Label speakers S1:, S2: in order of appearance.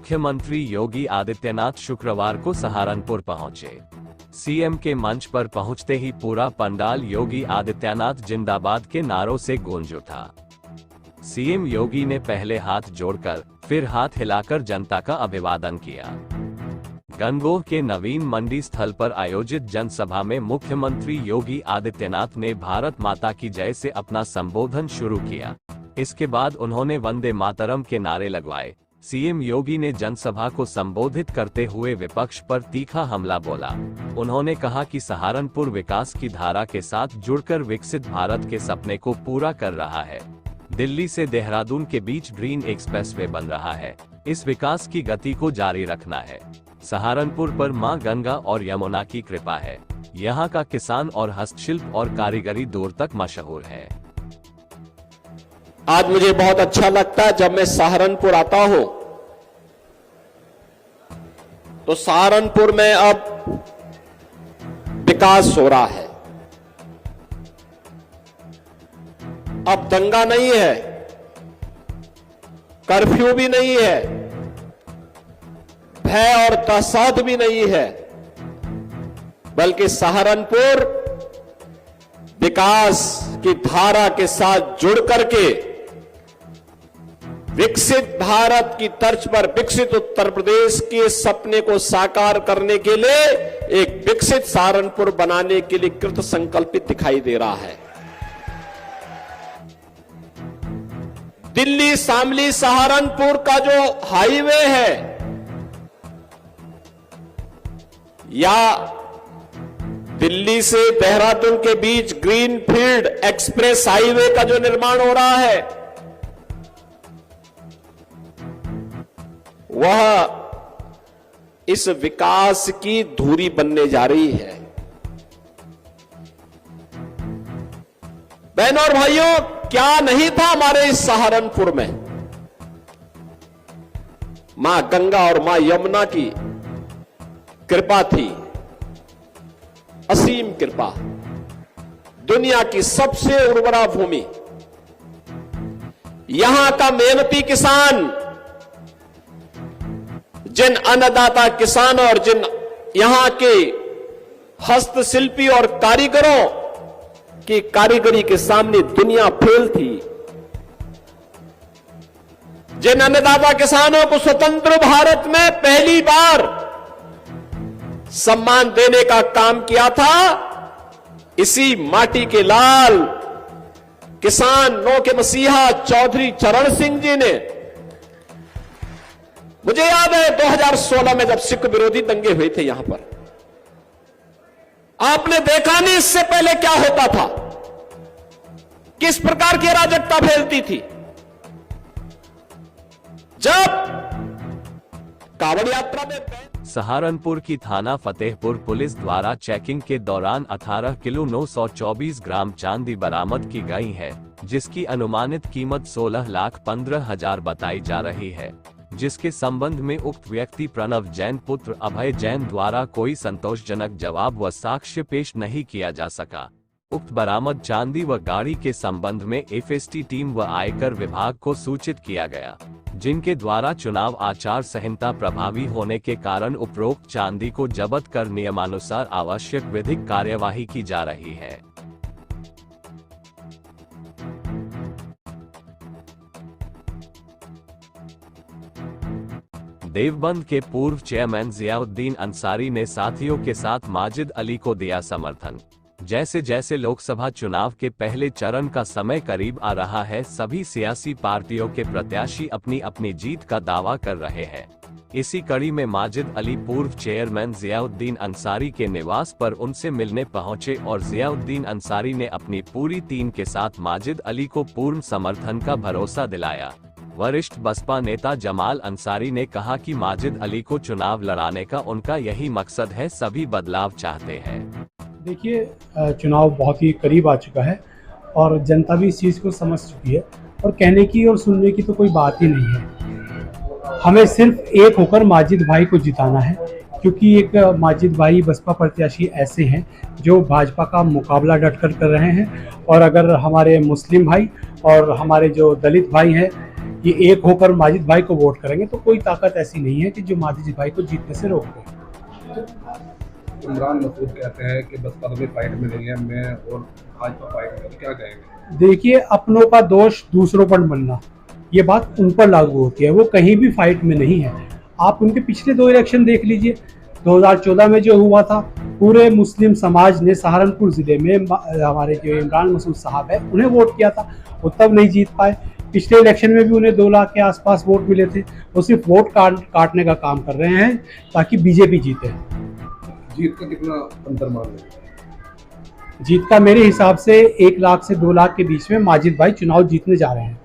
S1: मुख्यमंत्री योगी आदित्यनाथ शुक्रवार को सहारनपुर पहुंचे। सीएम के मंच पर पहुंचते ही पूरा पंडाल योगी आदित्यनाथ जिंदाबाद के नारों से गूंज उठा। सीएम योगी ने पहले हाथ जोड़कर फिर हाथ हिलाकर जनता का अभिवादन किया। गंगोह के नवीन मंडी स्थल पर आयोजित जनसभा में मुख्यमंत्री योगी आदित्यनाथ ने भारत माता की जय से अपना संबोधन शुरू किया। इसके बाद उन्होंने वंदे मातरम के नारे लगवाए। सीएम योगी ने जनसभा को संबोधित करते हुए विपक्ष पर तीखा हमला बोला। उन्होंने कहा कि सहारनपुर विकास की धारा के साथ जुड़कर विकसित भारत के सपने को पूरा कर रहा है। दिल्ली से देहरादून के बीच ग्रीन एक्सप्रेसवे बन रहा है। इस विकास की गति को जारी रखना है। सहारनपुर पर मां गंगा और यमुना की कृपा है। यहाँ का किसान और हस्तशिल्प और कारीगरी दूर तक मशहूर है।
S2: आज मुझे बहुत अच्छा लगता है जब मैं सहारनपुर आता हूं तो सहारनपुर में अब विकास हो रहा है। अब दंगा नहीं है, कर्फ्यू भी नहीं है, भय और तसाद भी नहीं है, बल्कि सहारनपुर विकास की धारा के साथ जुड़ करके विकसित भारत की तर्ज पर विकसित उत्तर प्रदेश के सपने को साकार करने के लिए एक विकसित सहारनपुर बनाने के लिए कृत संकल्पित दिखाई दे रहा है। दिल्ली शामली सहारनपुर का जो हाईवे है या दिल्ली से देहरादून के बीच ग्रीनफील्ड एक्सप्रेस हाईवे का जो निर्माण हो रहा है वह इस विकास की धुरी बनने जा रही है। बहनों और भाइयों, क्या नहीं था हमारे इस सहारनपुर में? मां गंगा और मां यमुना की कृपा थी, असीम कृपा। दुनिया की सबसे उर्वरा भूमि, यहां का मेहनती किसान, जिन अन्नदाता किसानों और जिन यहां के हस्तशिल्पी और कारीगरों की कारीगरी के सामने दुनिया फेल थी। जिन अन्नदाता किसानों को स्वतंत्र भारत में पहली बार सम्मान देने का काम किया था, इसी माटी के लाल किसानों के मसीहा चौधरी चरण सिंह जी ने। मुझे याद है 2016 में जब सिख विरोधी दंगे हुए थे यहां पर, आपने देखा नहीं इससे पहले क्या होता था, किस प्रकार की अराजकता फैलती थी। जब कांवड़ यात्रा में
S1: सहारनपुर की थाना फतेहपुर पुलिस द्वारा चेकिंग के दौरान 18 किलो 924 ग्राम चांदी बरामद की गई है, जिसकी अनुमानित कीमत 16,15,000 बताई जा रही है, जिसके संबंध में उक्त व्यक्ति प्रणव जैन पुत्र अभय जैन द्वारा कोई संतोषजनक जवाब व साक्ष्य पेश नहीं किया जा सका। उक्त बरामद चांदी व गाड़ी के संबंध में एफएसटी टीम व आयकर विभाग को सूचित किया गया, जिनके द्वारा चुनाव आचार संहिता प्रभावी होने के कारण उपरोक्त चांदी को जब्त कर नियमानुसार आवश्यक विधिक कार्यवाही की जा रही है। देवबंद के पूर्व चेयरमैन जियाउद्दीन अंसारी ने साथियों के साथ माजिद अली को दिया समर्थन। जैसे जैसे लोकसभा चुनाव के पहले चरण का समय करीब आ रहा है, सभी सियासी पार्टियों के प्रत्याशी अपनी अपनी जीत का दावा कर रहे हैं। इसी कड़ी में माजिद अली पूर्व चेयरमैन जियाउद्दीन अंसारी के निवास पर उनसे मिलने पहुंचे और जियाउद्दीन अंसारी ने अपनी पूरी टीम के साथ माजिद अली को पूर्ण समर्थन का भरोसा दिलाया। वरिष्ठ बसपा नेता जमाल अंसारी ने कहा कि माजिद अली को चुनाव लड़ाने का उनका यही मकसद है, सभी बदलाव चाहते हैं।
S3: देखिए, चुनाव बहुत ही करीब आ चुका है और जनता भी इस चीज़ को समझ चुकी है और कहने की और सुनने की तो कोई बात ही नहीं है। हमें सिर्फ एक होकर माजिद भाई को जिताना है, क्योंकि एक माजिद भाई बसपा प्रत्याशी ऐसे हैं जो भाजपा का मुकाबला डटकर कर रहे हैं। और अगर हमारे मुस्लिम भाई और हमारे जो दलित भाई हैं ये एक होकर माजिद भाई को वोट करेंगे तो कोई ताकत ऐसी नहीं है कि जो माजिद भाई को जीतने से रोक दे।
S4: इमरान मसूद कहते हैं कि बसपा भी फाइट में नहीं है, मैं और भाजपा फाइट में, तो क्या कहेंगे?
S3: देखिए, अपनों का दोष दूसरों पर मलना, ये बात उन पर लागू होती है, वो कहीं भी फाइट में नहीं है। आप उनके पिछले 2 इलेक्शन देख लीजिए। 2014 में जो हुआ था, पूरे मुस्लिम समाज ने सहारनपुर ज़िले में हमारे जो इमरान मसूद साहब है उन्हें वोट किया था, वो तब नहीं जीत पाए। पिछले इलेक्शन में भी उन्हें 2 लाख के आसपास वोट मिले थे। वो सिर्फ वोट काटने का काम कर रहे हैं ताकि बीजेपी जीते।
S4: जीत का कितना अंतर मान रहे हैं?
S3: जीत का मेरे हिसाब से 1 लाख से 2 लाख के बीच में माजिद भाई चुनाव जीतने जा रहे हैं।